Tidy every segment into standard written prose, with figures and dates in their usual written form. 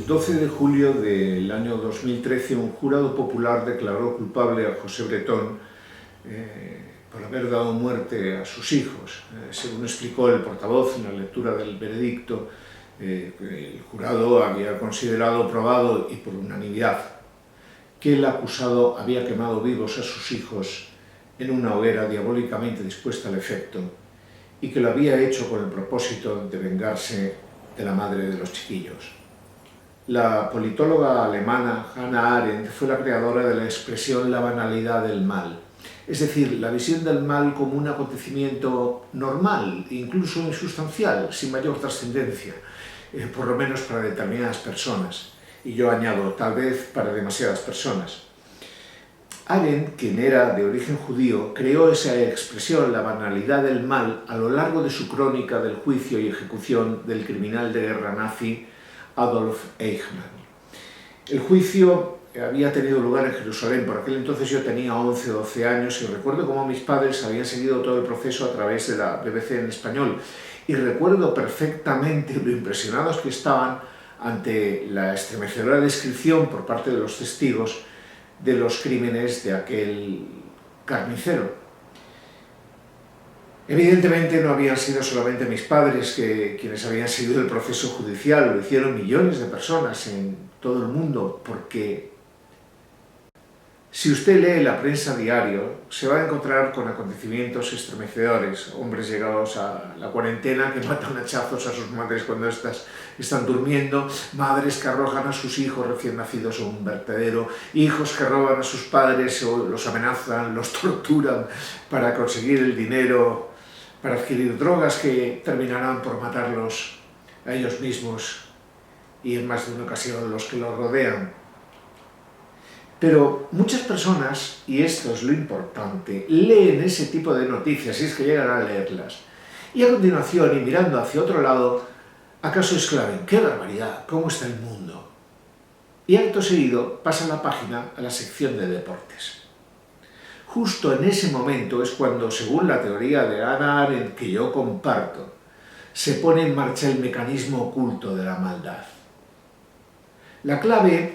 El 12 de julio del año 2013, un jurado popular declaró culpable a José Bretón por haber dado muerte a sus hijos. Según explicó el portavoz en la lectura del veredicto, el jurado había considerado probado y por unanimidad que el acusado había quemado vivos a sus hijos en una hoguera diabólicamente dispuesta al efecto y que lo había hecho con el propósito de vengarse de la madre de los chiquillos. La politóloga alemana Hannah Arendt fue la creadora de la expresión la banalidad del mal, es decir, la visión del mal como un acontecimiento normal, incluso insustancial, sin mayor trascendencia, por lo menos para determinadas personas, y yo añado, tal vez para demasiadas personas. Arendt, quien era de origen judío, creó esa expresión, la banalidad del mal, a lo largo de su crónica del juicio y ejecución del criminal de guerra nazi Adolf Eichmann. El juicio había tenido lugar en Jerusalén. Por aquel entonces yo tenía 11 o 12 años y recuerdo cómo mis padres habían seguido todo el proceso a través de la BBC en español. Y recuerdo perfectamente lo impresionados que estaban ante la estremecedora descripción por parte de los testigos de los crímenes de aquel carnicero. Evidentemente no habían sido solamente mis padres quienes habían seguido el proceso judicial, lo hicieron millones de personas en todo el mundo, porque si usted lee la prensa diario, se va a encontrar con acontecimientos estremecedores, hombres llegados a la cuarentena que matan a hachazos a sus madres cuando éstas están durmiendo, madres que arrojan a sus hijos recién nacidos a un vertedero, hijos que roban a sus padres o los amenazan, los torturan para conseguir el dinero, para adquirir drogas que terminarán por matarlos a ellos mismos y en más de una ocasión a los que los rodean. Pero muchas personas, y esto es lo importante, leen ese tipo de noticias, si es que llegan a leerlas, y a continuación, y mirando hacia otro lado, acaso exclamen, ¡qué barbaridad! ¿Cómo está el mundo? Y acto seguido pasan la página a la sección de deportes. Justo en ese momento es cuando, según la teoría de Hannah Arendt, que yo comparto, se pone en marcha el mecanismo oculto de la maldad. La clave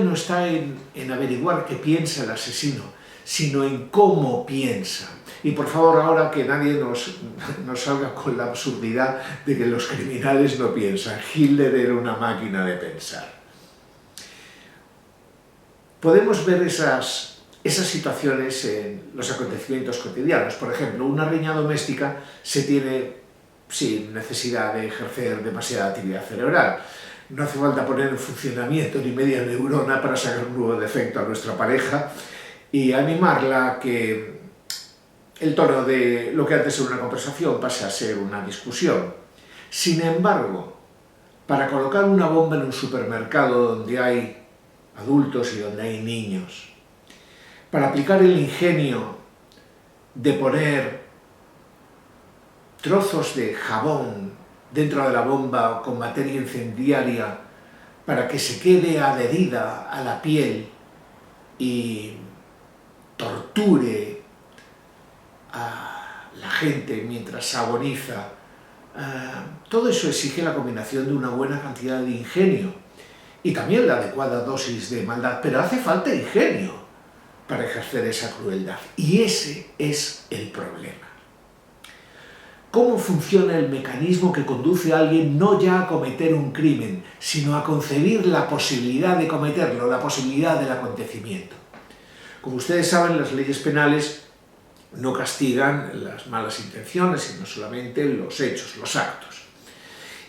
no está en averiguar qué piensa el asesino, sino en cómo piensa. Y por favor, ahora que nadie nos salga con la absurdidad de que los criminales no piensan. Hitler era una máquina de pensar. Podemos ver esas situaciones en los acontecimientos cotidianos. Por ejemplo, una riña doméstica se tiene sin necesidad de ejercer demasiada actividad cerebral. No hace falta poner en funcionamiento ni media neurona para sacar un nuevo defecto a nuestra pareja y animarla a que el tono de lo que antes era una conversación pase a ser una discusión. Sin embargo, para colocar una bomba en un supermercado donde hay adultos y donde hay niños, para aplicar el ingenio de poner trozos de jabón dentro de la bomba con materia incendiaria para que se quede adherida a la piel y torture a la gente mientras agoniza, todo eso exige la combinación de una buena cantidad de ingenio y también la adecuada dosis de maldad, pero hace falta ingenio para ejercer esa crueldad y ese es el problema. ¿Cómo funciona el mecanismo que conduce a alguien no ya a cometer un crimen, sino a concebir la posibilidad de cometerlo, la posibilidad del acontecimiento? Como ustedes saben, las leyes penales no castigan las malas intenciones, sino solamente los hechos, los actos.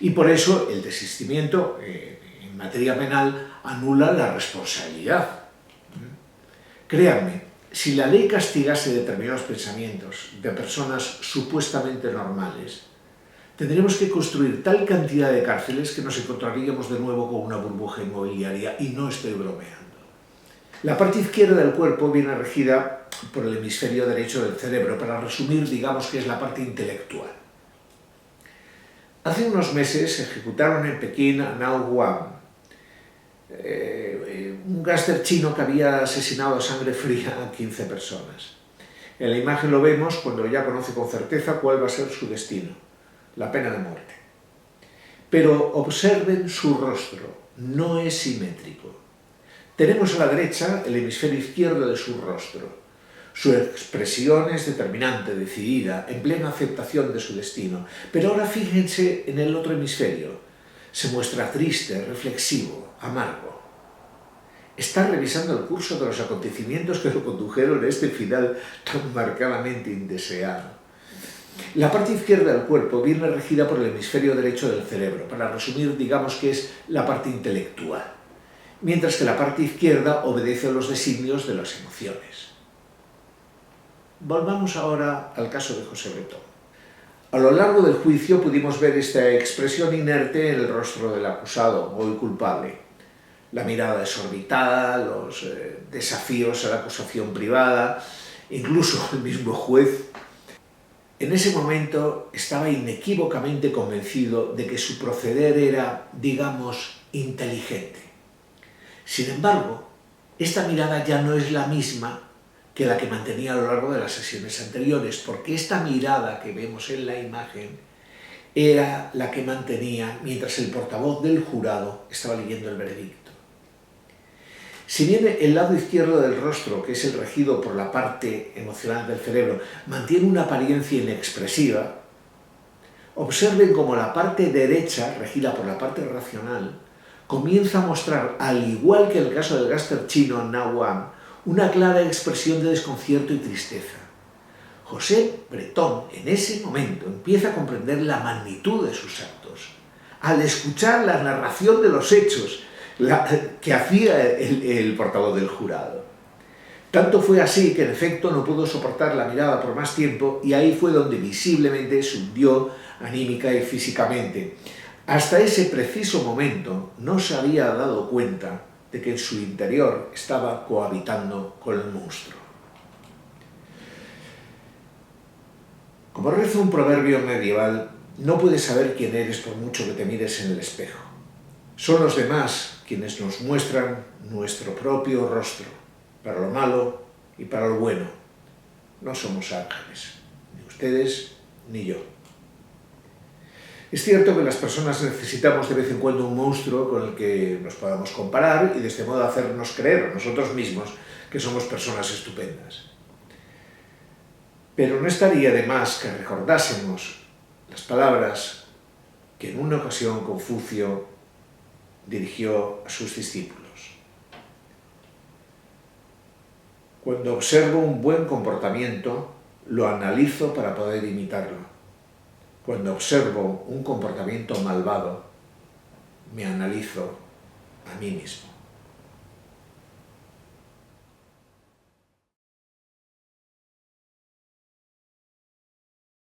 Y por eso el desistimiento en materia penal anula la responsabilidad. Créanme, si la ley castigase determinados pensamientos de personas supuestamente normales, tendríamos que construir tal cantidad de cárceles que nos encontraríamos de nuevo con una burbuja inmobiliaria, y no estoy bromeando. La parte izquierda del cuerpo viene regida por el hemisferio derecho del cerebro. Para resumir, digamos que es la parte intelectual. Hace unos meses ejecutaron en Pekín a Nao Guan, un gángster chino que había asesinado a sangre fría a 15 personas. En la imagen lo vemos cuando ya conoce con certeza cuál va a ser su destino, la pena de muerte. Pero observen su rostro, no es simétrico. Tenemos a la derecha el hemisferio izquierdo de su rostro. Su expresión es determinante, decidida, en plena aceptación de su destino. Pero ahora fíjense en el otro hemisferio. Se muestra triste, reflexivo, amargo. Está revisando el curso de los acontecimientos que lo condujeron a este final tan marcadamente indeseado. La parte izquierda del cuerpo viene regida por el hemisferio derecho del cerebro. Para resumir, digamos que es la parte intelectual, mientras que la parte izquierda obedece a los designios de las emociones. Volvamos ahora al caso de José Bretón. A lo largo del juicio pudimos ver esta expresión inerte en el rostro del acusado, hoy culpable. La mirada desorbitada, los desafíos a la acusación privada, incluso el mismo juez. En ese momento estaba inequívocamente convencido de que su proceder era, digamos, inteligente. Sin embargo, esta mirada ya no es la misma que la que mantenía a lo largo de las sesiones anteriores, porque esta mirada que vemos en la imagen era la que mantenía mientras el portavoz del jurado estaba leyendo el veredicto. Si bien el lado izquierdo del rostro, que es el regido por la parte emocional del cerebro, mantiene una apariencia inexpresiva, observen cómo la parte derecha, regida por la parte racional, comienza a mostrar, al igual que el caso del gángster chino Na Wang, una clara expresión de desconcierto y tristeza. José Bretón, en ese momento, empieza a comprender la magnitud de sus actos. Al escuchar la narración de los hechos que hacía el portavoz del jurado. Tanto fue así que, en efecto, no pudo soportar la mirada por más tiempo y ahí fue donde visiblemente se hundió anímica y físicamente. Hasta ese preciso momento no se había dado cuenta de que en su interior estaba cohabitando con el monstruo. Como reza un proverbio medieval, no puedes saber quién eres por mucho que te mires en el espejo. Son los demás quienes nos muestran nuestro propio rostro, para lo malo y para lo bueno. No somos ángeles, ni ustedes ni yo. Es cierto que las personas necesitamos de vez en cuando un monstruo con el que nos podamos comparar y de este modo hacernos creer a nosotros mismos que somos personas estupendas. Pero no estaría de más que recordásemos las palabras que en una ocasión Confucio dirigió a sus discípulos. Cuando observo un buen comportamiento, lo analizo para poder imitarlo. Cuando observo un comportamiento malvado, me analizo a mí mismo.